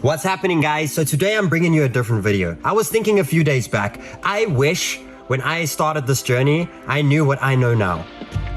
What's happening, guys? So today I'm bringing you a different video. I was thinking a few days back, I wish when I started this journey, I knew what I know now.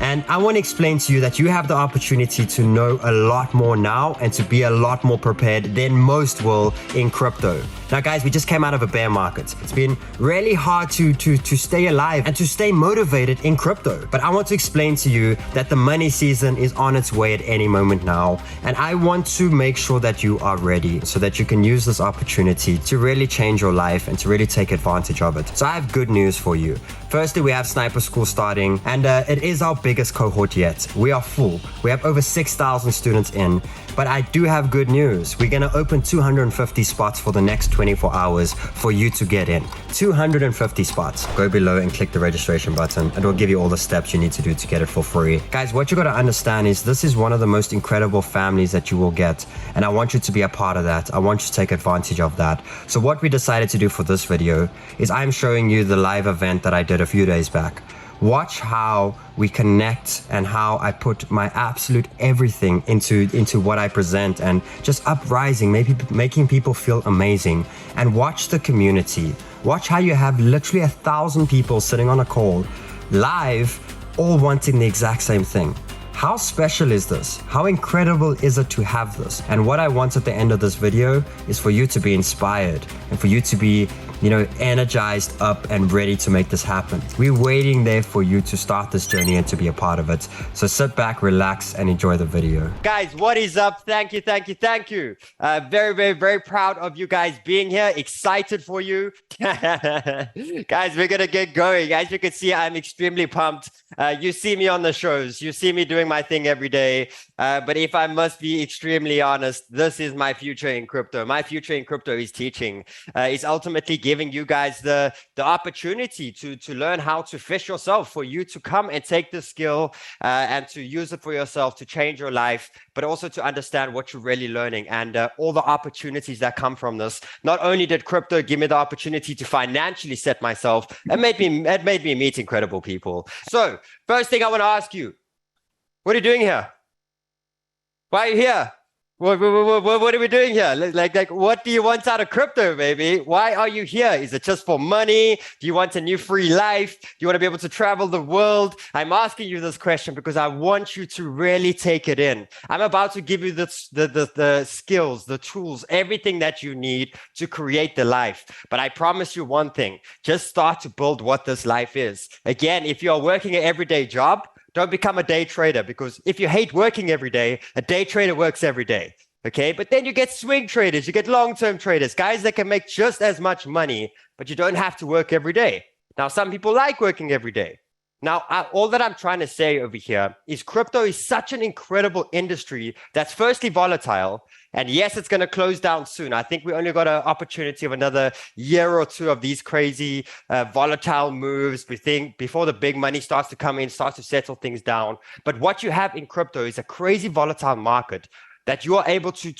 And I want to explain to you that you have the opportunity to know a lot more now and to be a lot more prepared than most will in crypto. Now guys, we just came out of a bear market. It's been really hard to stay alive and to stay motivated in crypto. But I want to explain to you that the money season is on its way at any moment now. And I want to make sure that you are ready so that you can use this opportunity to really change your life and to really take advantage of it. So I have good news for you. Firstly, we have Sniper School starting, and it is our biggest cohort yet. We are full. We have over 6,000 students in. But I do have good news. We're gonna open 250 spots for the next 24 hours for you to get in. 250 spots. Go below and click the registration button. It will give you all the steps you need to do to get it for free. Guys, what you gotta understand is this is one of the most incredible families that you will get. And I want you to be a part of that. I want you to take advantage of that. So what we decided to do for this video is I'm showing you the live event that I did a few days back. Watch how we connect and how I put my absolute everything into what I present and just uprising, maybe making people feel amazing. And watch the community. Watch how you have literally 1,000 people sitting on a call live, all wanting the exact same thing. How special is this? How incredible is it to have this? And what I want at the end of this video is for you to be inspired and for you to be, energized up and ready to make this happen. We're waiting there for you to start this journey and to be a part of it. So sit back, relax, and enjoy the video. Guys, what is up? Thank you. Very proud of you guys being here. Excited for you. Guys, we're gonna get going. As you can see, I'm extremely pumped. You see me on the shows. You see me doing my thing every day. But if I must be extremely honest, this is my future in crypto. My future in crypto is teaching. It's ultimately giving you guys the opportunity to learn how to fish yourself, for you to come and take this skill and to use it for yourself to change your life, but also to understand what you're really learning and all the opportunities that come from this. Not only did crypto give me the opportunity to financially set myself, it made me meet incredible people. So first thing I want to ask you, what are you doing here? Why are you here? What are we doing here? Like, what do you want out of crypto, baby? Why are you here? Is it just for money? Do you want a new free life? Do you want to be able to travel the world? I'm asking you this question because I want you to really take it in. I'm about to give you the skills, the tools, everything that you need to create the life. But I promise you one thing, just start to build what this life is. Again, if you're working an everyday job, don't become a day trader, because if you hate working every day, a day trader works every day. Okay, but then you get swing traders, you get long-term traders, guys that can make just as much money, but you don't have to work every day. Now, some people like working every day. Now, all that I'm trying to say over here is crypto is such an incredible industry that's firstly volatile. And yes, it's going to close down soon. I think we only got an opportunity of another year or two of these crazy volatile moves. We think before the big money starts to come in, starts to settle things down. But what you have in crypto is a crazy volatile market that you are able to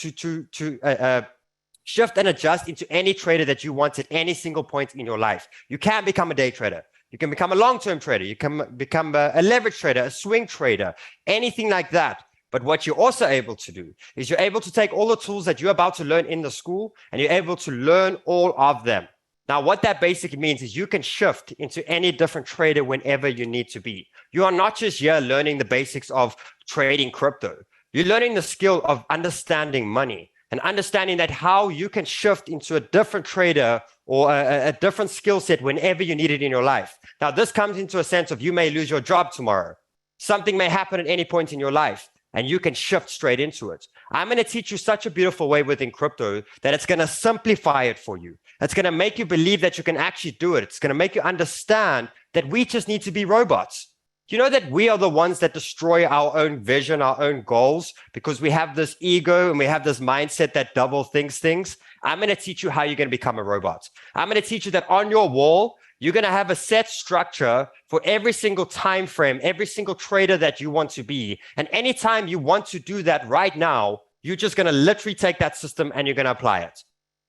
shift and adjust into any trader that you want at any single point in your life. You can become a day trader. You can become a long-term trader. You can become a leverage trader, a swing trader, anything like that. But what you're also able to do is you're able to take all the tools that you're about to learn in the school and you're able to learn all of them. Now, what that basically means is you can shift into any different trader whenever you need to be. You are not just here learning the basics of trading crypto. You're learning the skill of understanding money and understanding that how you can shift into a different trader or a different skill set whenever you need it in your life. Now, this comes into a sense of you may lose your job tomorrow. Something may happen at any point in your life, and you can shift straight into it. I'm going to teach you such a beautiful way within crypto that it's going to simplify it for you. It's going to make you believe that you can actually do it. It's going to make you understand that we just need to be robots. Do you know that we are the ones that destroy our own vision, our own goals, because we have this ego and we have this mindset that double thinks things? I'm going to teach you how you're going to become a robot. I'm going to teach you that on your wall, you're going to have a set structure for every single time frame, every single trader that you want to be. And anytime you want to do that right now, you're just going to literally take that system and you're going to apply it.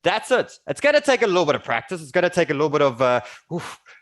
That's it. It's going to take a little bit of practice. It's going to take a little bit of,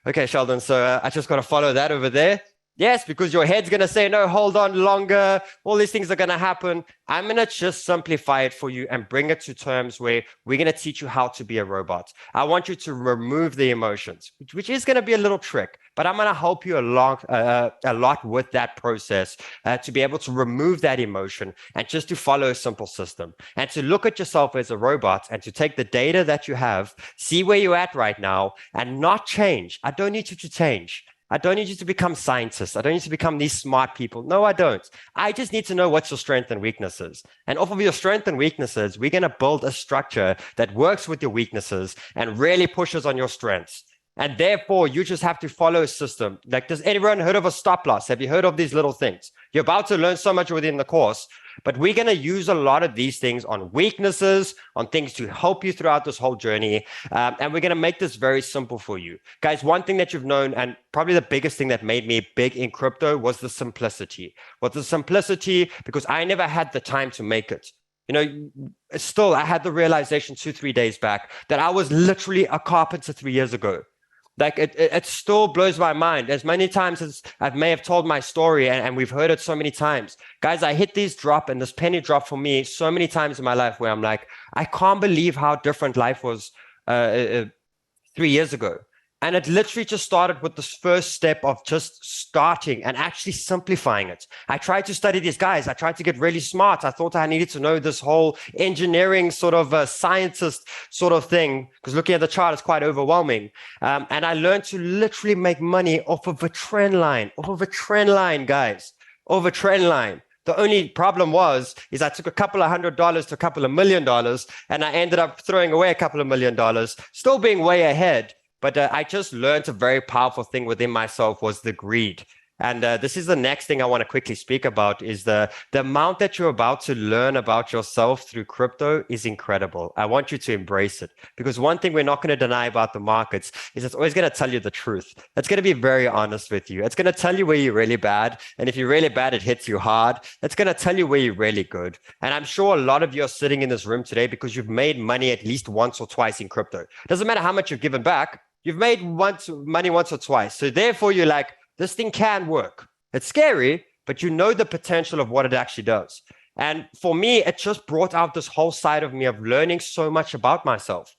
okay, Sheldon, so I just got to follow that over there. Yes, because your head's going to say, no, hold on longer. All these things are going to happen. I'm going to just simplify it for you and bring it to terms where we're going to teach you how to be a robot. I want you to remove the emotions, which is going to be a little trick, but I'm going to help you a lot with that process to be able to remove that emotion and just to follow a simple system and to look at yourself as a robot and to take the data that you have, see where you're at right now and not change. I don't need you to change. I don't need you to become scientists. I don't need you to become these smart people. No, I don't. I just need to know what's your strengths and weaknesses. And off of your strengths and weaknesses, we're going to build a structure that works with your weaknesses and really pushes on your strengths. And therefore, you just have to follow a system. Like, does anyone heard of a stop loss? Have you heard of these little things? You're about to learn so much within the course, but we're going to use a lot of these things on weaknesses, on things to help you throughout this whole journey. And we're going to make this very simple for you. Guys, one thing that you've known, and probably the biggest thing that made me big in crypto was the simplicity. Was the simplicity because I never had the time to make it. You know, still, I had the realization 2-3 days back that I was literally a carpenter 3 years ago. Like it still blows my mind. As many times as I may have told my story and we've heard it so many times. Guys, I hit these drop and this penny drop for me so many times in my life where I'm like, I can't believe how different life was 3 years ago. And it literally just started with this first step of just starting and actually simplifying it. I tried to study these guys. I tried to get really smart. I thought I needed to know this whole engineering sort of scientist sort of thing, because looking at the chart is quite overwhelming. And I learned to literally make money off of a trend line, guys, off a trend line. The only problem is I took a couple of $100 to a couple of $1 million, and I ended up throwing away a couple of $1 million, still being way ahead. But I just learned a very powerful thing within myself was the greed. And this is the next thing I want to quickly speak about is the amount that you're about to learn about yourself through crypto is incredible. I want you to embrace it because one thing we're not going to deny about the markets is it's always going to tell you the truth. It's going to be very honest with you. It's going to tell you where you're really bad. And if you're really bad, it hits you hard. It's going to tell you where you're really good. And I'm sure a lot of you are sitting in this room today because you've made money at least once or twice in crypto. It doesn't matter how much you've given back. You've made money once or twice. So therefore, you're like, this thing can work. It's scary, but you know the potential of what it actually does. And for me, it just brought out this whole side of me of learning so much about myself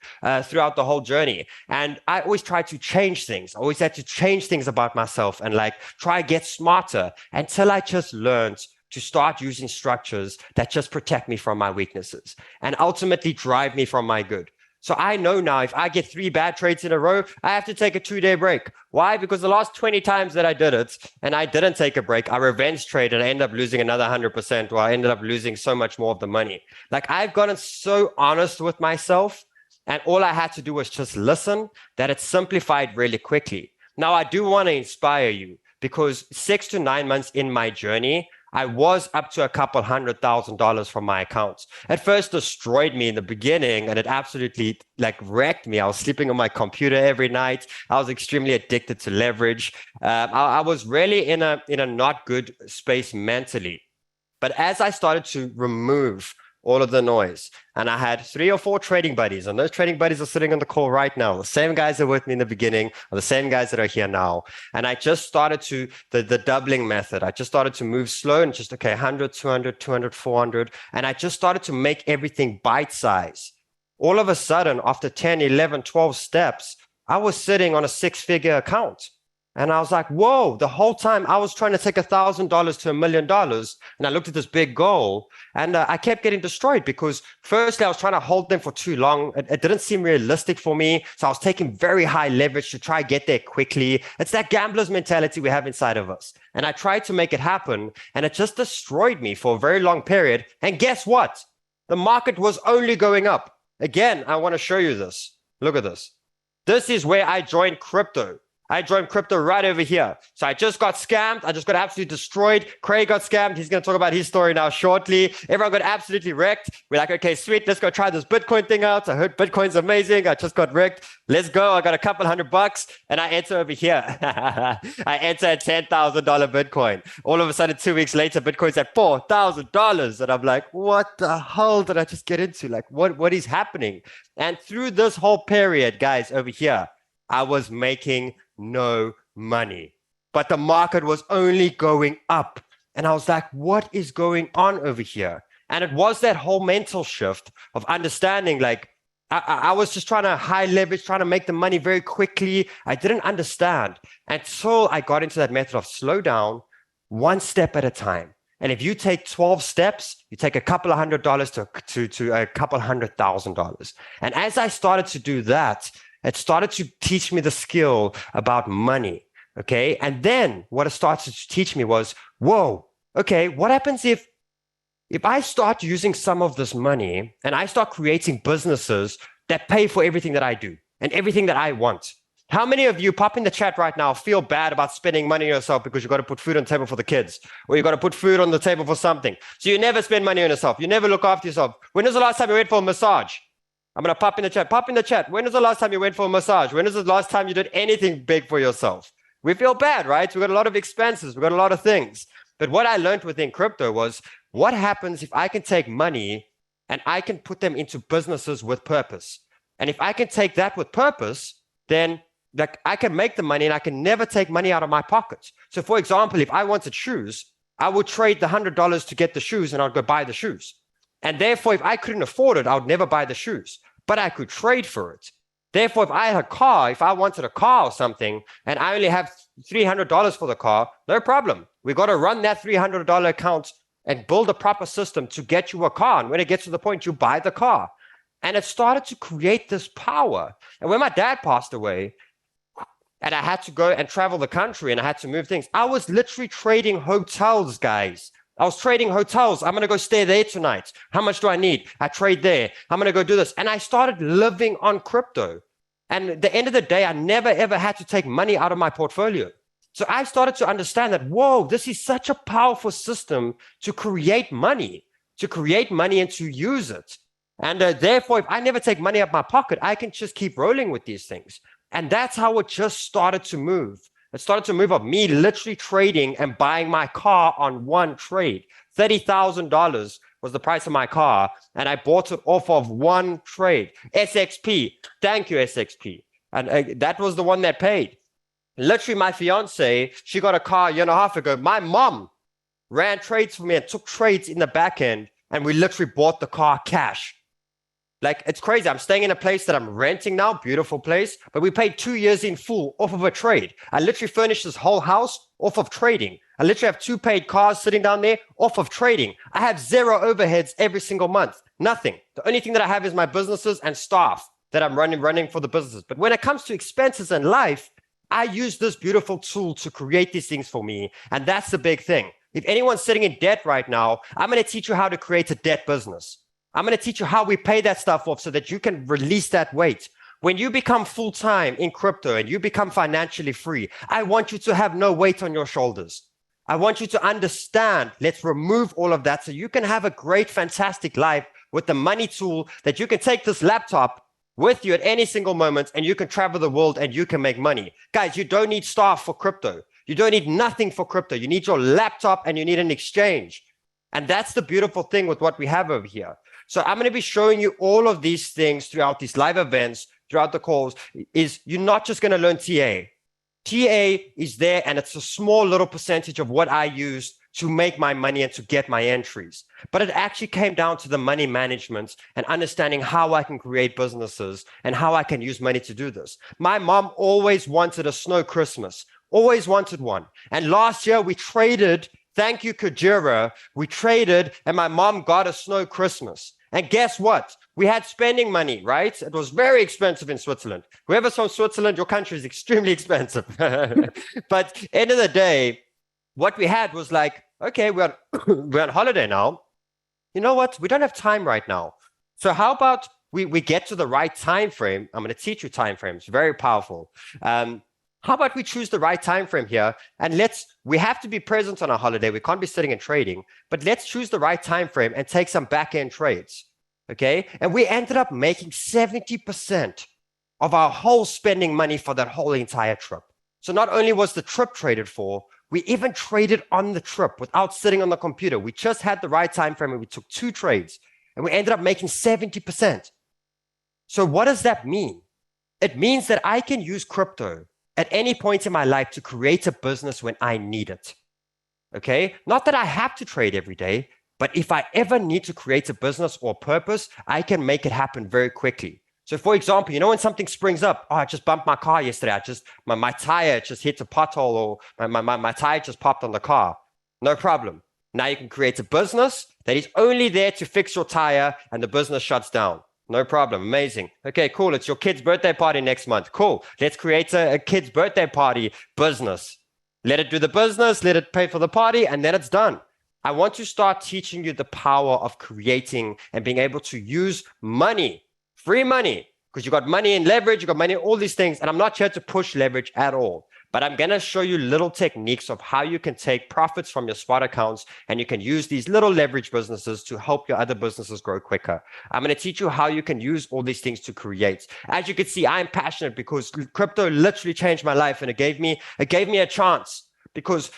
throughout the whole journey. And I always tried to change things. I always had to change things about myself and like try to get smarter until I just learned to start using structures that just protect me from my weaknesses and ultimately drive me from my good. So I know now if I get 3 bad trades in a row, I have to take a 2-day break. Why? Because the last 20 times that I did it and I didn't take a break, I revenge trade and I ended up losing another 100%, or I ended up losing so much more of the money. Like I've gotten so honest with myself and all I had to do was just listen that it simplified really quickly. Now I do want to inspire you because 6 to 9 months in my journey, I was up to a couple $100,000 from my accounts. At first destroyed me in the beginning and it absolutely like wrecked me. I was sleeping on my computer every night. I was extremely addicted to leverage. I was really in a not good space mentally. But as I started to remove all of the noise, and I had 3 or 4 trading buddies, and those trading buddies are sitting on the call right now. The same guys that were with me in the beginning are the same guys that are here now. And I just started to, the doubling method, I just started to move slow and just, okay, 100, 200, 200, 400. And I just started to make everything bite size. All of a sudden, after 10, 11, 12 steps, I was sitting on a 6-figure account. And I was like, whoa, the whole time I was trying to take $1,000 to $1 million. And I looked at this big goal and I kept getting destroyed because firstly, I was trying to hold them for too long. It didn't seem realistic for me. So I was taking very high leverage to try to get there quickly. It's that gambler's mentality we have inside of us. And I tried to make it happen and it just destroyed me for a very long period. And guess what? The market was only going up. Again, I want to show you this. Look at this. This is where I joined crypto. I joined crypto right over here. So I just got scammed. I just got absolutely destroyed. Craig got scammed. He's going to talk about his story now shortly. Everyone got absolutely wrecked. We're like, okay, sweet. Let's go try this Bitcoin thing out. I heard Bitcoin's amazing. I just got wrecked. Let's go. I got a couple $100 and I enter over here. I enter a $10,000 Bitcoin. All of a sudden, 2 weeks later, Bitcoin's at $4,000. And I'm like, what the hell did I just get into? Like, what is happening? And through this whole period, guys, over here, I was making no money. but the market was only going up. And I was like, what is going on over here? And it was that whole mental shift of understanding, like, I was just trying to high leverage, trying to make the money very quickly. I didn't understand until I got into that method of slow down, one step at a time. And if you take 12 steps, you take a couple of $100 to a couple $100,000. And as I started to do that, it started to teach me the skill about money. Okay. And then what it started to teach me was, whoa, okay, what happens if I start using some of this money and I start creating businesses that pay for everything that I do and everything that I want? How many of you, pop in the chat right now, feel bad about spending money on yourself because you got to put food on the table for the kids, or you got to put food on the table for something? So you never spend money on yourself. You never look after yourself. When was the last time you went for a massage? I'm going to pop in the chat. Pop in the chat. When was the last time you went for a massage? When was the last time you did anything big for yourself? We feel bad, right? We got a lot of expenses. We got a lot of things. But what I learned within crypto was, what happens if I can take money and I can put them into businesses with purpose? And if I can take that with purpose, then like I can make the money and I can never take money out of my pockets. So for example, if I wanted shoes, I would trade the $100 to get the shoes and I'd go buy the shoes. And therefore, if I couldn't afford it, I would never buy the shoes, but I could trade for it. Therefore, if I had a car, if I wanted a car or something, and I only have $300 for the car, no problem. We got to run that $300 account and build a proper system to get you a car. And when it gets to the point, you buy the car. And it started to create this power. And when my dad passed away, and I had to go and travel the country and I had to move things, I was literally trading hotels, guys. I was trading hotels. I'm going to go stay there tonight. How much do I need? I trade there. I'm going to go do this. And I started living on crypto. And at the end of the day, I never, ever had to take money out of my portfolio. So I started to understand that, whoa, this is such a powerful system to create money and to use it. And therefore, if I never take money out of my pocket, I can just keep rolling with these things. And that's how it just started to move. It started to move of me literally trading and buying my car on one trade. $30,000 was the price of my car, and I bought it off of one trade. SXP, thank you, SXP. And that was the one that paid. Literally, my fiance, she got a car a year and a half ago. My mom ran trades for me and took trades in the back end, and we literally bought the car cash. Like, it's crazy. I'm staying in a place that I'm renting now, beautiful place, but we paid 2 years in full off of a trade. I literally furnished this whole house off of trading. I literally have 2 paid cars sitting down there off of trading. I have 0 overheads every single month, nothing. The only thing that I have is my businesses and staff that I'm running for the businesses. But when it comes to expenses and life, I use this beautiful tool to create these things for me. And that's the big thing. If anyone's sitting in debt right now, I'm going to teach you how to create a debt business. I'm going to teach you how we pay that stuff off so that you can release that weight. When you become full-time in crypto and you become financially free, I want you to have no weight on your shoulders. I want you to understand, let's remove all of that so you can have a great, fantastic life with the money tool that you can take this laptop with you at any single moment and you can travel the world and you can make money. Guys, you don't need staff for crypto. You don't need nothing for crypto. You need your laptop and you need an exchange. And that's the beautiful thing with what we have over here. So I'm going to be showing you all of these things throughout these live events, throughout the calls. Is you're not just going to learn TA. TA is there, and it's a small little percentage of what I use to make my money and to get my entries. But it actually came down to the money management and understanding how I can create businesses and how I can use money to do this. My mom always wanted a snow Christmas, always wanted one. And last year we traded. Thank you, 𝗙𝗀𝗄. We traded and my mom got a snow Christmas. And guess what? We had spending money, right? It was very expensive in Switzerland. Whoever's from Switzerland, your country is extremely expensive. But end of the day, what we had was like, okay, we're on holiday now. You know what? We don't have time right now. So how about we get to the right time frame? I'm going to teach you time frames. Very powerful. How about we choose the right time frame here? And we have to be present on a holiday. We can't be sitting and trading, but let's choose the right time frame and take some back-end trades. Okay. And we ended up making 70% of our whole spending money for that whole entire trip. So not only was the trip traded for, we even traded on the trip without sitting on the computer. We just had the right time frame and we took 2 trades and we ended up making 70%. So what does that mean? It means that I can use crypto at any point in my life to create a business when I need it. Okay? Not that I have to trade every day, but if I ever need to create a business or purpose, I can make it happen very quickly. So for example, you know, when something springs up, oh, I just bumped my car yesterday. My tire just hit a pothole, or my tire just popped on the car. No problem. Now you can create a business that is only there to fix your tire and the business shuts down. No problem. Amazing. Okay, cool. It's your kid's birthday party next month. Cool. Let's create a kid's birthday party business. Let it do the business, let it pay for the party, and then it's done. I want to start teaching you the power of creating and being able to use money, free money, because you got money in leverage, you got money in all these things. And I'm not here to push leverage at all, but I'm going to show you little techniques of how you can take profits from your spot accounts and you can use these little leverage businesses to help your other businesses grow quicker. I'm going to teach you how you can use all these things to create. As you can see, I'm passionate because crypto literally changed my life, and it gave me a chance, because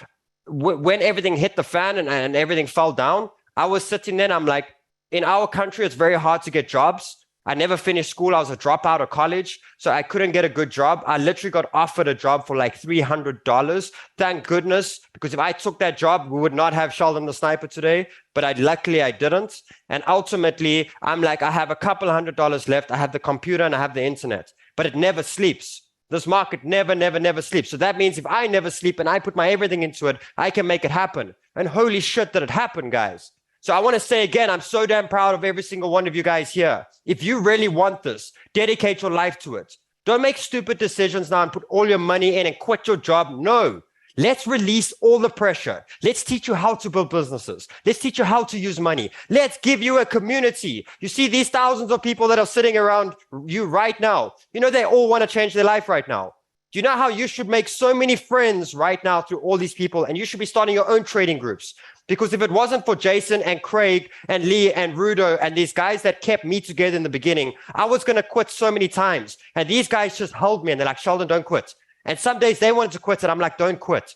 when everything hit the fan and everything fell down, I was sitting there and I'm like, in our country, it's very hard to get jobs. I never finished school. I was a dropout of college, so I couldn't get a good job. I literally got offered a job for like $300. Thank goodness, because if I took that job, we would not have Sheldon the Sniper today, but luckily I didn't. And ultimately, I'm like, I have a couple $100 left. I have the computer and I have the internet, but it never sleeps. This market never sleeps. So that means if I never sleep and I put my everything into it, I can make it happen. And holy shit that it happened, guys. So I want to say again, I'm so damn proud of every single one of you guys here. If you really want this, dedicate your life to it. Don't make stupid decisions now and put all your money in and quit your job. No. Let's release all the pressure. Let's teach you how to build businesses. Let's teach you how to use money. Let's give you a community. You see these thousands of people that are sitting around you right now. You know, they all want to change their life right now. Do you know how you should make so many friends right now through all these people? And you should be starting your own trading groups. Because if it wasn't for Jason and Craig and Lee and Rudo and these guys that kept me together in the beginning, I was going to quit so many times. And these guys just held me and they're like, Sheldon, don't quit. And some days they wanted to quit and I'm like, don't quit.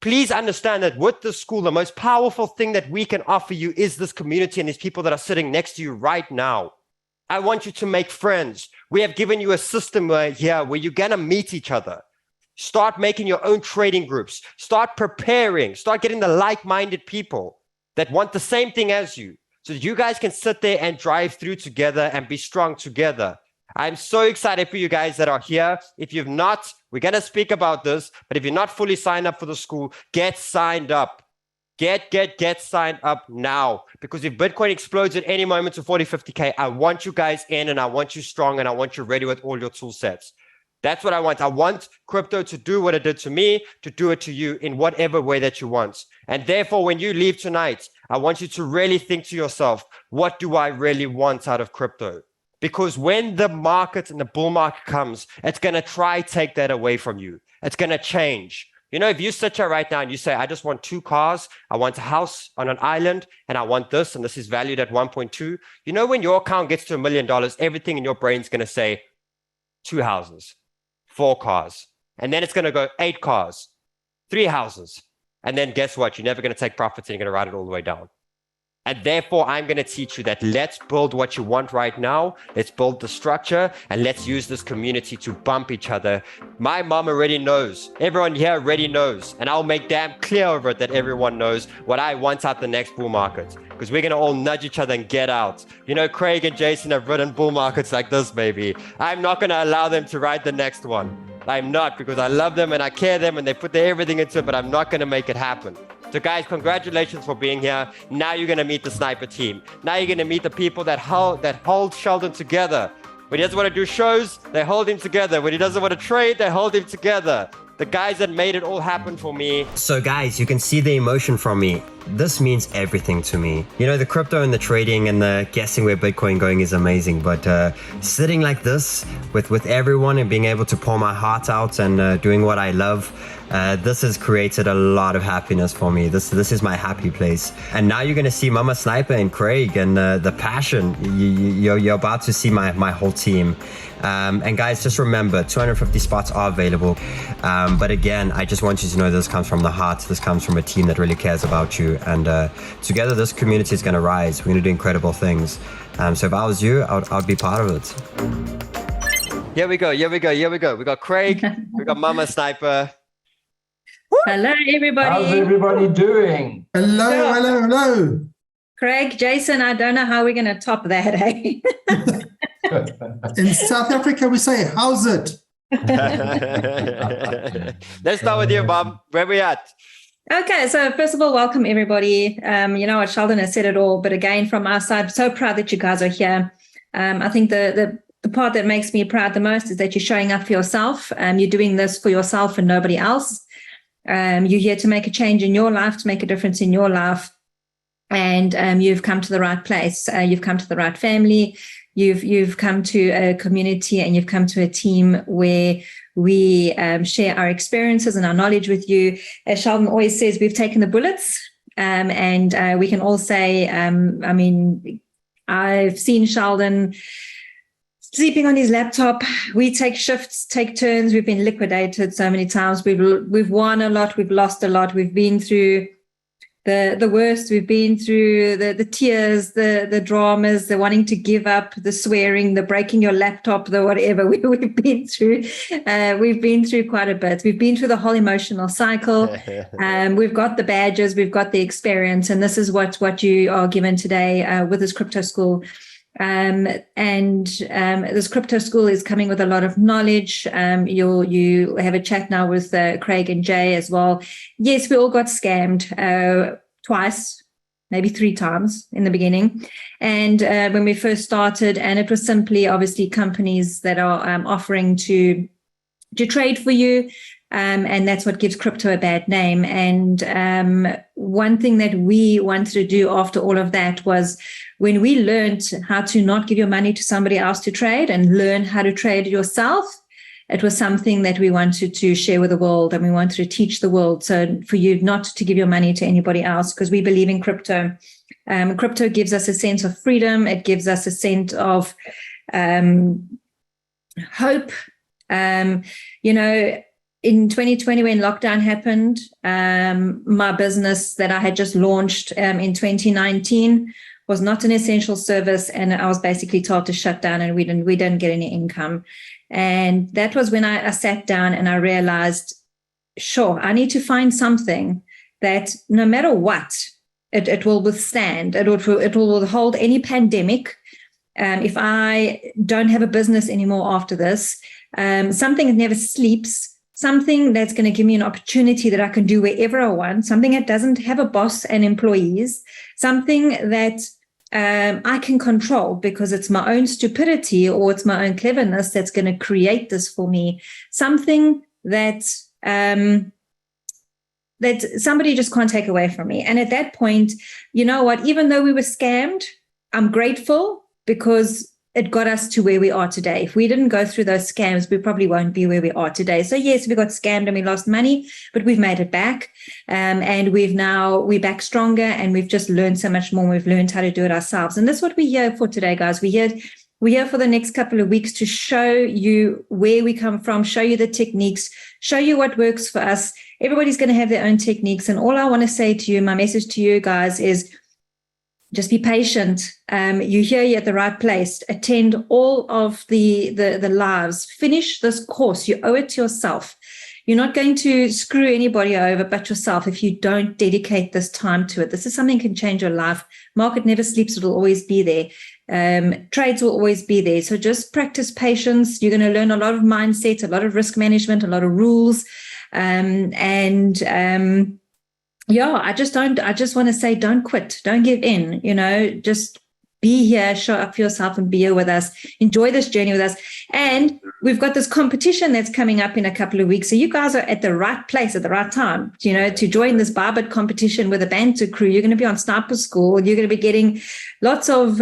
Please understand that with this school, the most powerful thing that we can offer you is this community and these people that are sitting next to you right now. I want you to make friends. We have given you a system here where you're going to meet each other. Start making your own trading groups. Start preparing. Start getting the like-minded people that want the same thing as you, so that you guys can sit there and drive through together and be strong together. I'm so excited for you guys that are here. If you've not, we're going to speak about this, but if you're not fully signed up for the school, get signed up. Get signed up now, because if Bitcoin explodes at any moment to 40, 50K, I want you guys in and I want you strong and I want you ready with all your tool sets. That's what I want. I want crypto to do what it did to me, to do it to you in whatever way that you want. And therefore, when you leave tonight, I want you to really think to yourself, what do I really want out of crypto? Because when the market and the bull market comes, it's going to try take that away from you. It's going to change. You know, if you sit here right now and you say, I just want 2 cars, I want a house on an island, and I want this, and this is valued at 1.2. You know, when your account gets to $1 million, everything in your brain's going to say 2 houses, 4 cars, and then it's going to go 8 cars, 3 houses. And then guess what? You're never going to take profits and you're going to write it all the way down. And therefore, I'm going to teach you that let's build what you want right now. Let's build the structure and let's use this community to bump each other. My mom already knows. Everyone here already knows. And I'll make damn clear over it that everyone knows what I want out the next bull market. Because we're going to all nudge each other and get out. You know, Craig and Jason have ridden bull markets like this, baby. I'm not going to allow them to ride the next one. I'm not, because I love them and I care them and they put their everything into it, but I'm not going to make it happen. So guys, congratulations for being here. Now you're going to meet the sniper team. Now you're going to meet the people that hold Sheldon together. When he doesn't want to do shows, they hold him together. When he doesn't want to trade, they hold him together. The guys that made it all happen for me. So guys, you can see the emotion from me. This means everything to me. You know, the crypto and the trading and the guessing where Bitcoin going is amazing. But sitting like this with everyone and being able to pour my heart out and doing what I love, this has created a lot of happiness for me. This is my happy place. And now you're going to see Mama Sniper and Craig and the passion. You're about to see my whole team. And guys, just remember, 250 spots are available. But again, I just want you to know this comes from the heart. This comes from a team that really cares about you. And together, this community is going to rise. We're going to do incredible things. So if I was you, I'd be part of it. Here we go. We got Craig. We got Mama Sniper. Hello, everybody. How's everybody doing? Hello, hello, hello. Craig, Jason, I don't know how we're going to top that, eh? In South Africa, we say, how's it? Let's start with you, Mom. Where we at? Okay, so first of all, welcome everybody. You know what, Sheldon has said it all, but again, from our side, so proud that you guys are here. I think the part that makes me proud the most is that you're showing up for yourself. You're doing this for yourself and nobody else. You're here to make a change in your life, to make a difference in your life. And you've come to the right place. You've come to the right family. You've come to a community, and you've come to a team where we share our experiences and our knowledge with you. As Sheldon always says, we've taken the bullets, and we can all say, I mean, I've seen Sheldon sleeping on his laptop. We take shifts, take turns. We've been liquidated so many times. We've won a lot. We've lost a lot. We've been through the worst. We've been through the tears, the dramas, the wanting to give up, the swearing, the breaking your laptop, the whatever we've been through. We've been through quite a bit. We've been through the whole emotional cycle. We've got the badges, we've got the experience, and this is what you are given today with this crypto school. This crypto school is coming with a lot of knowledge. You have a chat now with Craig and Jay as well. Yes, we all got scammed twice, maybe 3 times in the beginning. And when we first started, and it was simply obviously companies that are offering to trade for you. And that's what gives crypto a bad name. And one thing that we wanted to do after all of that was, when we learned how to not give your money to somebody else to trade and learn how to trade yourself, it was something that we wanted to share with the world, and we wanted to teach the world. So for you not to give your money to anybody else, because we believe in crypto. Crypto gives us a sense of freedom. It gives us a sense of hope. You know, in 2020, when lockdown happened, my business that I had just launched in 2019 was not an essential service, and I was basically told to shut down, and we didn't get any income. And that was when I sat down and I realized, sure, I need to find something that no matter what, it will withstand. It will hold any pandemic. If I don't have a business anymore after this, something that never sleeps, something that's going to give me an opportunity that I can do wherever I want, something that doesn't have a boss and employees, something that I can control because it's my own stupidity or it's my own cleverness that's going to create this for me, something that somebody just can't take away from me. And at that point, you know what, even though we were scammed, I'm grateful because it got us to where we are today. If we didn't go through those scams, we probably won't be where we are today. So yes, we got scammed and we lost money, but we've made it back. And we're back stronger, and we've just learned so much more. We've learned how to do it ourselves. And that's what we're here for today, guys. We're here for the next couple of weeks to show you where we come from, show you the techniques, show you what works for us. Everybody's going to have their own techniques. And all I want to say to you, my message to you guys is, just be patient. You're here, you're at the right place. Attend all of the lives. Finish this course. You owe it to yourself. You're not going to screw anybody over but yourself if you don't dedicate this time to it. This is something that can change your life. Market never sleeps. It will always be there. Trades will always be there. So just practice patience. You're going to learn a lot of mindset, a lot of risk management, a lot of rules. Yeah, I just want to say, don't quit, don't give in, just be here, show up for yourself and be here with us. Enjoy this journey with us. And we've got this competition that's coming up in a couple of weeks. So you guys are at the right place at the right time, to join this ByBit competition with the Banter crew. You're going to be on Sniper School. You're going to be getting lots of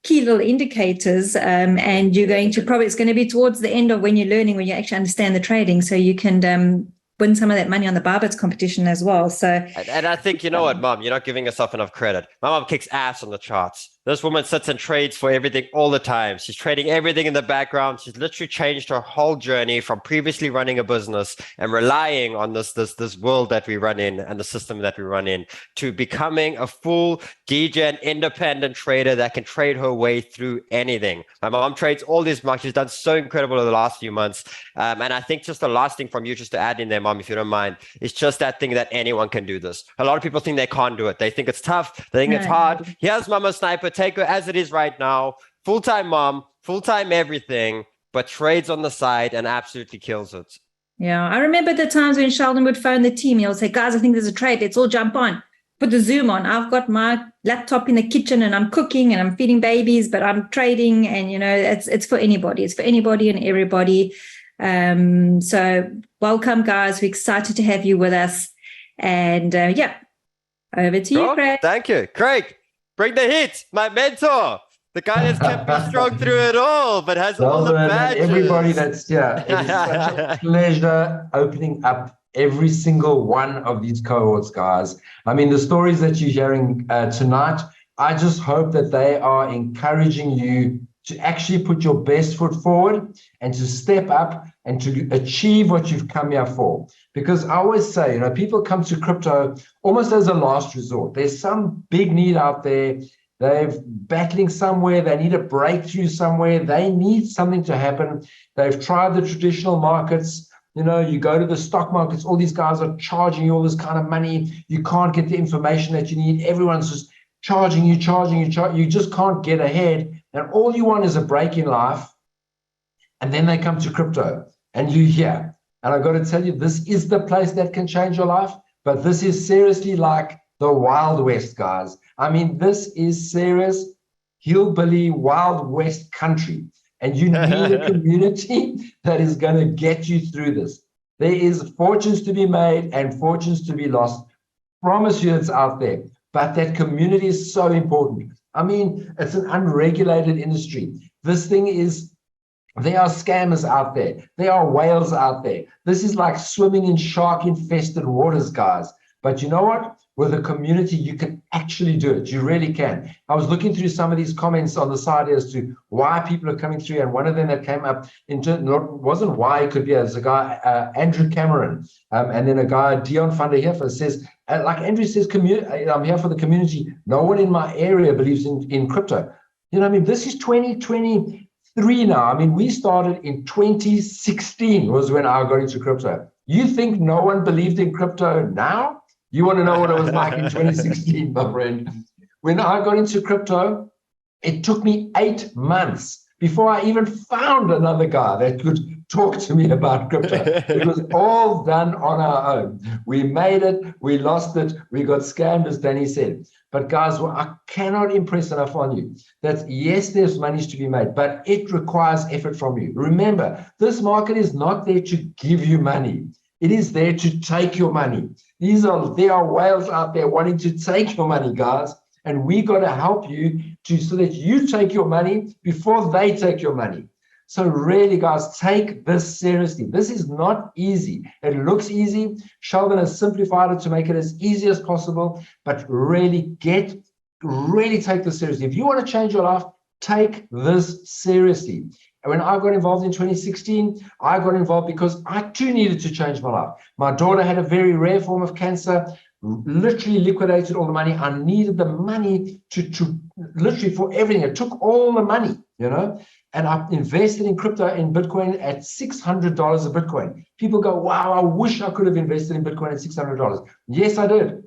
key little indicators, and you're going to it's going to be towards the end of when you're learning, when you actually understand the trading, so you can win some of that money on the ByBit competition as well. So, and I think, you know what, Mom, you're not giving yourself enough credit. My mom kicks ass on the charts. This woman sits and trades for everything all the time. She's trading everything in the background. She's literally changed her whole journey from previously running a business and relying on this world that we run in and the system that we run in to becoming a full degen independent trader that can trade her way through anything. My mom trades all these markets. She's done so incredible over the last few months. And I think just the last thing from you, just to add in there, Mom, if you don't mind, is just that thing that anyone can do this. A lot of people think they can't do it. They think it's tough. They think it's hard. Here's Mama Sniper. Take her as it is right now. Full-time mom, full-time everything, but trades on the side and absolutely kills it. Yeah, I remember the times when Sheldon would phone the team. He'll say, guys, I think there's a trade. Let's all jump on. Put the Zoom on. I've got my laptop in the kitchen and I'm cooking and I'm feeding babies, but I'm trading. And, it's for anybody. It's for anybody and everybody. So welcome, guys. We're excited to have you with us. And over to you, Craig. Thank you. Craig, bring the heat. My mentor. The guy that's kept me strong through it all, but has all the badges. Everybody that's here. It is such a pleasure opening up every single one of these cohorts, guys. I mean, the stories that you're hearing tonight, I just hope that they are encouraging you to actually put your best foot forward and to step up and to achieve what you've come here for. Because I always say, people come to crypto almost as a last resort. There's some big need out there. They're battling somewhere. They need a breakthrough somewhere. They need something to happen. They've tried the traditional markets. You go to the stock markets, all these guys are charging you all this kind of money. You can't get the information that you need. Everyone's just charging you. You just can't get ahead. And all you want is a break in life. And then they come to crypto and you're here. And I've got to tell you, this is the place that can change your life. But this is seriously like the Wild West, guys. I mean, this is serious hillbilly Wild West country. And you need a community that is going to get you through this. There is fortunes to be made and fortunes to be lost. Promise you it's out there. But that community is so important. I mean, it's an unregulated industry. This thing is, there are scammers out there. There are whales out there. This is like swimming in shark-infested waters, guys. But you know what? With a community, you can actually do it. You really can. I was looking through some of these comments on the side as to why people are coming through. And one of them that came up, wasn't why, it could be as a guy, Andrew Cameron. And then a guy, Dion van der Heever, says, like Andrew says, I'm here for the community. No one in my area believes in crypto. This is 2023 now. I mean, we started in 2016 was when I got into crypto. You think no one believed in crypto now? You want to know what it was like in 2016, my friend? When I got into crypto, it took me 8 months before I even found another guy that could talk to me about crypto. It was all done on our own. We made it, we lost it, we got scammed, as Danny said. But guys, I cannot impress enough on you that yes, there's money to be made, but it requires effort from you. Remember, this market is not there to give you money. It is there to take your money. There are whales out there wanting to take your money, guys. And we got to help you so that you take your money before they take your money. So really, guys, take this seriously. This is not easy. It looks easy. Sheldon has simplified it to make it as easy as possible, but really take this seriously. If you want to change your life, take this seriously. And when I got involved in 2016, I got involved because I too needed to change my life. My daughter had a very rare form of cancer, literally liquidated all the money. I needed the money to literally for everything. It took all the money, and I invested in crypto, in Bitcoin at $600 a Bitcoin. People go, wow, I wish I could have invested in Bitcoin at $600. Yes, I did.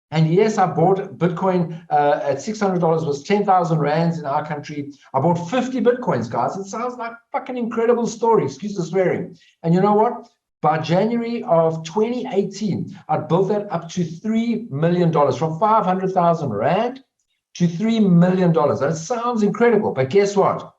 And yes, I bought Bitcoin at $600, was 10,000 rands in our country. I bought 50 Bitcoins, guys. It sounds like a fucking incredible story, excuse the swearing. And you know what? By January of 2018, I built that up to $3 million, from 500,000 rand to $3 million. That sounds incredible, but guess what?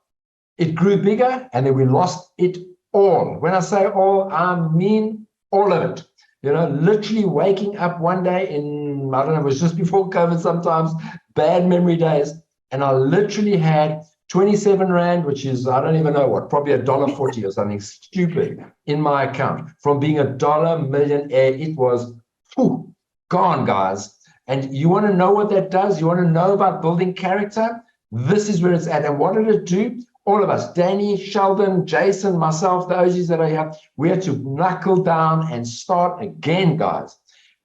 It grew bigger and then we lost it all. When I say all, I mean all of it. Literally waking up one day in, I don't know, it was just before COVID sometimes, bad memory days. And I literally had 27 rand, which is, I don't even know what, probably $1.40 or something stupid in my account. From being $1 millionaire, it was gone, guys. And you want to know what that does? You want to know about building character? This is where it's at. And what did it do? All of us, Danny, Sheldon, Jason, myself, the OGs that are here, we had to knuckle down and start again, guys.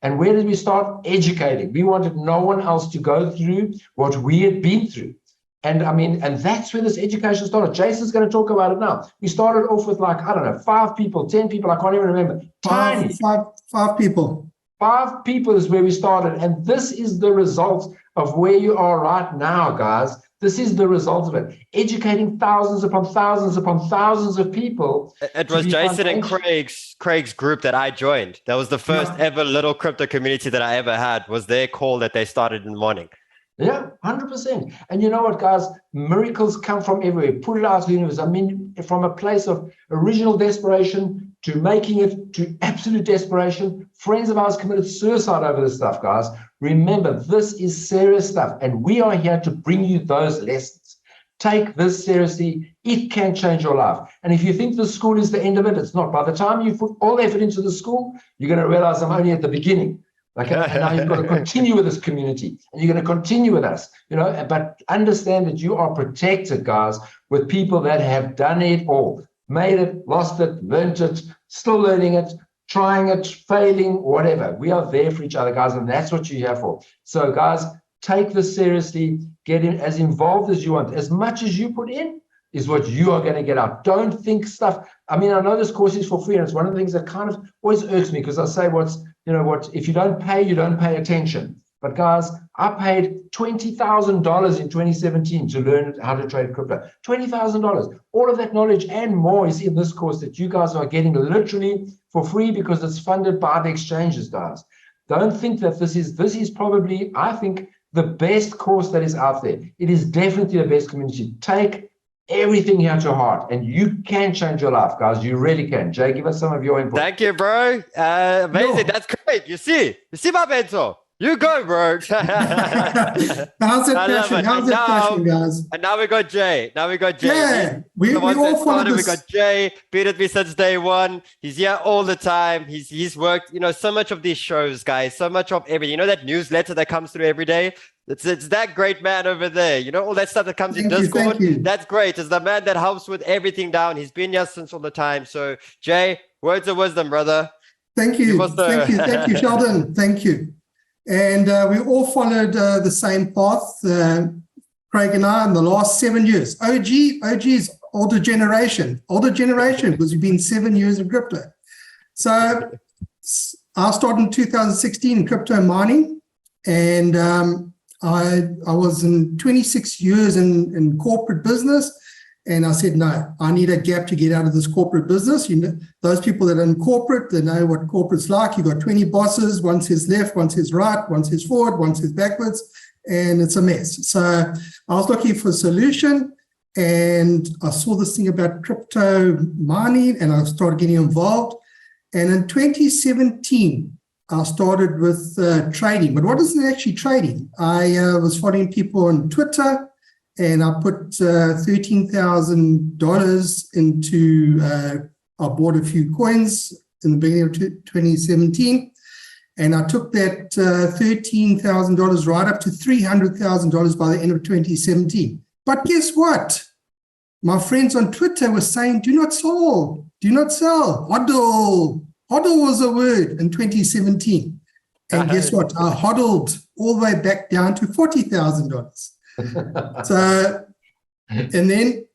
And where did we start? Educating. We wanted no one else to go through what we had been through. And I mean, and that's where this education started. Jason's going to talk about it now. We started off with like, I don't know, 5 people, 10 people, I can't even remember. Five people. 5 people is where we started. And this is the result of where you are right now, guys. This is the result of it. Educating thousands upon thousands of people. It was Jason and Craig's group that I joined. That was the first ever little crypto community that I ever had, was their call that they started in the morning. Yeah, 100%. And you know what, guys? Miracles come from everywhere. Put it out to the universe. I mean, from a place of original desperation to making it to absolute desperation. Friends of ours committed suicide over this stuff, guys. Remember, this is serious stuff, and we are here to bring you those lessons. Take this seriously. It can change your life. And if you think the school is the end of it, it's not. By the time you put all effort into the school, you're going to realize I'm only at the beginning. Okay, and now you've got to continue with this community, and you're going to continue with us, you know, but understand that you are protected, guys, with people that have done it all, made it, lost it, learned it, still learning it, trying it, failing, whatever. We are there for each other, guys, and that's what you're here for. So, guys, take this seriously, get in as involved as you want. As much as you put in is what you are going to get out. Don't think stuff. I mean, I know this course is for free, and it's one of the things that kind of always irks me, because I say if you don't pay attention. But guys, I paid $20,000 in 2017 to learn how to trade crypto. $20,000. All of that knowledge and more is in this course that you guys are getting literally for free, because it's funded by the exchanges, guys. Don't think that this is probably, I think, the best course that is out there. It is definitely the best community. Take everything here to heart, and you can change your life, guys. You really can. Jay, give us some of your input. Thank you, bro. Amazing. That's great. You see my mentor. You go, bro. How's it passion, guys? And now we got Jay. Yeah, we all followed this. We got Jay, been with me since day one. He's here all the time. He's worked, so much of these shows, guys, so much of everything. That newsletter that comes through every day? It's that great man over there. All that stuff that comes in Discord. That's great. It's the man that helps with everything down. He's been here since all the time. So, Jay, words of wisdom, brother. Thank you. Thank you, Sheldon. Thank you. And we all followed the same path, Craig and I, in the last 7 years. OG is older generation, because you've been 7 years in crypto. So I started in 2016 in crypto mining, and I was in 26 years in corporate business. And I said, no, I need a gap to get out of this corporate business. Those people that are in corporate, they know what corporate's like. You've got 20 bosses, one says left, one says right, one says forward, one says backwards, and it's a mess. So I was looking for a solution, and I saw this thing about crypto mining, and I started getting involved. And in 2017, I started with trading. But what is it actually trading? I was following people on Twitter, and I put $13,000 into, I bought a few coins in the beginning of 2017. And I took that $13,000 right up to $300,000 by the end of 2017. But guess what? My friends on Twitter were saying, do not sell. HODL. HODL was a word in 2017. And guess what? I HODLed all the way back down to $40,000. So, and then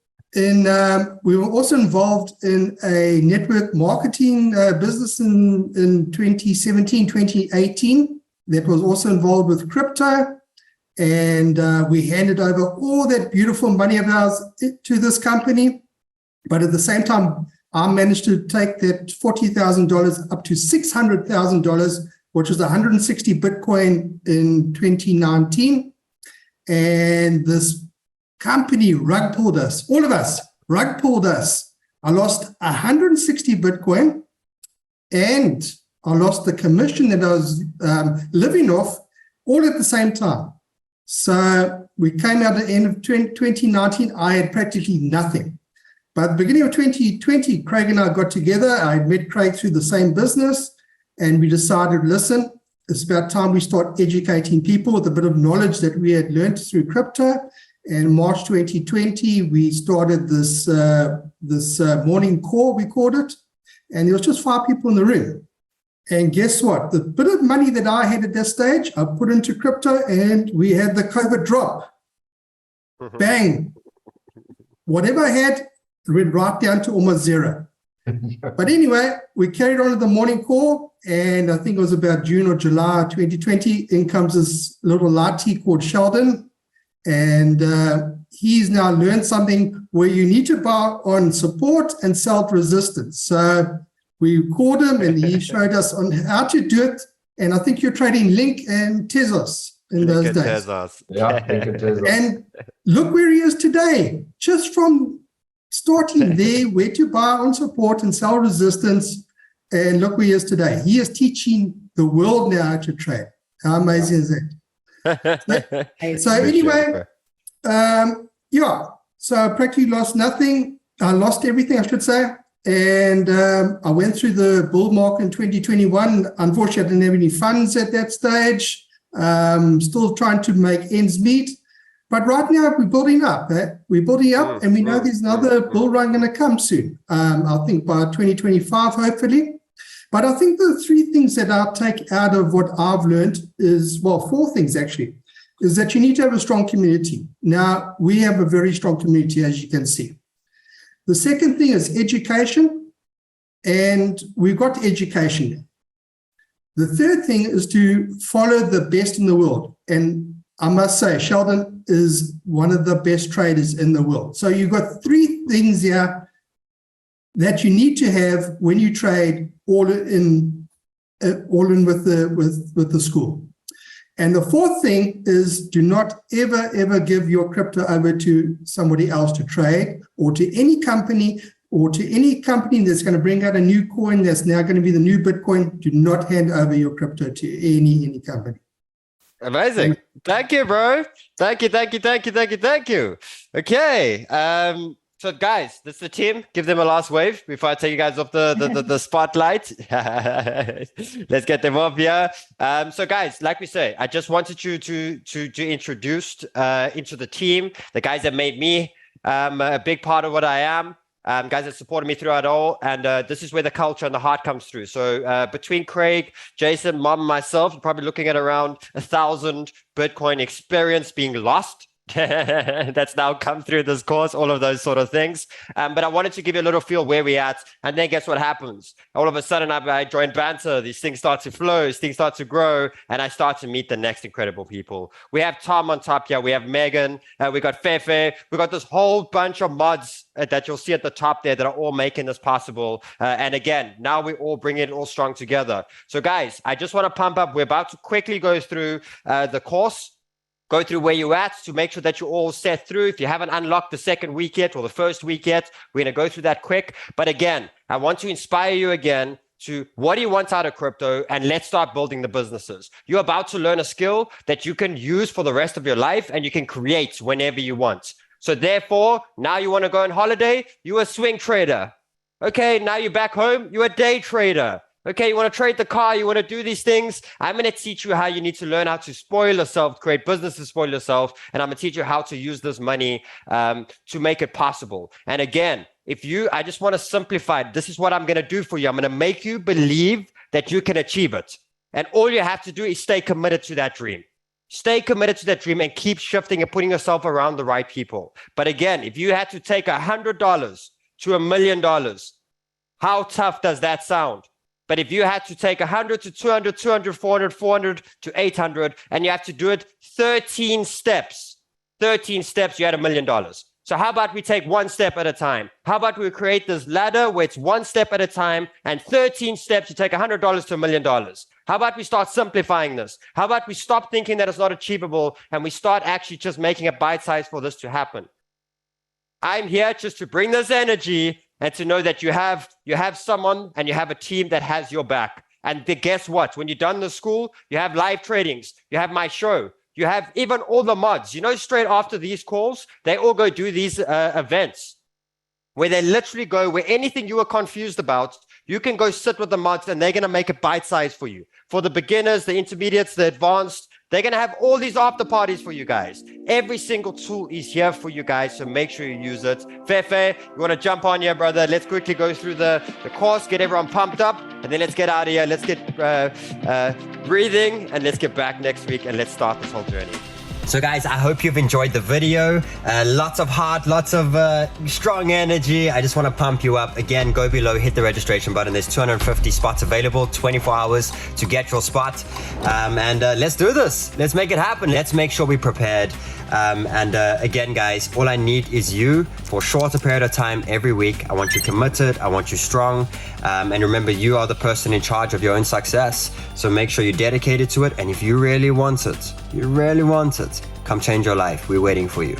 we were also involved in a network marketing business in 2017, 2018 that was also involved with crypto. And we handed over all that beautiful money of ours to this company. But at the same time, I managed to take that $40,000 up to $600,000, which was 160 Bitcoin in 2019. And this company rug pulled us, all of us, rug pulled us. I lost 160 Bitcoin, and I lost the commission that I was living off all at the same time. So we came out at the end of 2019, I had practically nothing. But at the beginning of 2020, Craig and I got together. I had met Craig through the same business, and we decided, listen, it's about time we start educating people with a bit of knowledge that we had learned through crypto. And March 2020, we started this morning call, we called it, and there was just 5 people in the room. And guess what? The bit of money that I had at that stage, I put into crypto, and we had the COVID drop. Bang. Whatever I had, it went right down to almost zero. But anyway, we carried on with the morning call, and I think it was about June or July 2020. In comes this little lighty called Sheldon, and he's now learned something where you need to buy on support and self-resistance. So we called him, and he showed us on how to do it. And I think you're trading Link and Tezos in those days. Yeah, Link and Tezos. And look where he is today, just from starting there, where to buy on support and sell resistance, and look where he is today. He is teaching the world now how to trade. How amazing is that? So anyway, yeah, so I practically lost nothing. I lost everything, I should say. And I went through the bull market in 2021. Unfortunately, I didn't have any funds at that stage. Still trying to make ends meet. But right now, we're building up. We're building up, and we know there's another bull run going to come soon. I think by 2025, hopefully. But I think the 3 things that I'll take out of what I've learned is, well, 4 things actually, is that you need to have a strong community. Now, we have a very strong community, as you can see. The second thing is education, and we've got education. The third thing is to follow the best in the world. And I must say, Sheldon is one of the best traders in the world. So you've got 3 things here that you need to have when you trade all in with the school. And the 4th thing is, do not ever give your crypto over to somebody else to trade, or to any company, that's going to bring out a new coin that's now going to be the new Bitcoin. Do not hand over your crypto to any company. Amazing. Thank you, bro. Thank you. Okay. So guys, this is the team. Give them a last wave before I take you guys off the spotlight. Let's get them off here. So guys, like we say, I just wanted you to introduce into the team, the guys that made me a big part of what I am. Guys that supported me throughout all, and this is where the culture and the heart comes through. So between Craig, Jason, Mom, and myself, you're probably looking at around 1,000 Bitcoin experience being lost. That's now come through this course, all of those sort of things. But I wanted to give you a little feel where we're at. And then guess what happens? All of a sudden, I joined Banter. These things start to flow, these things start to grow, and I start to meet the next incredible people. We have Tom on top here. We have Megan. We got 𝗲𝗲𝗍. We got this whole bunch of mods that you'll see at the top there that are all making this possible. And again, now we all bring it all strong together. So guys, I just want to pump up. We're about to quickly go through the course. Go through where you're at to make sure that you're all set through. If you haven't unlocked the second week yet or the first week yet, we're going to go through that quick. But again, I want to inspire you again to what do you want out of crypto, and let's start building the businesses. You're about to learn a skill that you can use for the rest of your life, and you can create whenever you want. So therefore, now you want to go on holiday, you're a swing trader. Okay, now you're back home, you're a day trader. Okay, you want to trade the car, you want to do these things. I'm going to teach you how you need to learn how to spoil yourself, create business to spoil yourself. And I'm going to teach you how to use this money to make it possible. And again, I just want to simplify it. This is what I'm going to do for you. I'm going to make you believe that you can achieve it. And all you have to do is stay committed to that dream. Stay committed to that dream and keep shifting and putting yourself around the right people. But again, if you had to take $100 to $1 million, how tough does that sound? But if you had to take 100 to 200, 200, 400, 400 to 800, and you have to do it 13 steps, you had $1 million. So how about we take 1 step at a time? How about we create this ladder where it's 1 step at a time, and 13 steps, you take $100 to $1 million. How about we start simplifying this? How about we stop thinking that it's not achievable, and we start actually just making a bite size for this to happen? I'm here just to bring this energy and to know that you have someone and you have a team that has your back. And guess what? When you're done the school, you have live tradings, you have my show, you have even all the mods. You know, straight after these calls, they all go do these events where they literally go where anything you were confused about, you can go sit with the mods and they're going to make it bite-sized for you. For the beginners, the intermediates, the advanced, they're going to have all these after parties for you guys. Every single tool is here for you guys, so make sure you use it. Fefe, you want to jump on here, brother? Let's quickly go through the course, get everyone pumped up, and then let's get out of here. Let's get breathing, and let's get back next week, and let's start this whole journey. So guys, I hope you've enjoyed the video. Lots of heart, lots of strong energy. I just want to pump you up. Again, go below, hit the registration button. There's 250 spots available, 24 hours to get your spot. And let's do this. Let's make it happen. Let's make sure we're prepared. Again, guys, all I need is you for a shorter period of time every week. I want you committed. I want you strong. And remember, you are the person in charge of your own success. So make sure you're dedicated to it. And if you really want it, come change your life. We're waiting for you.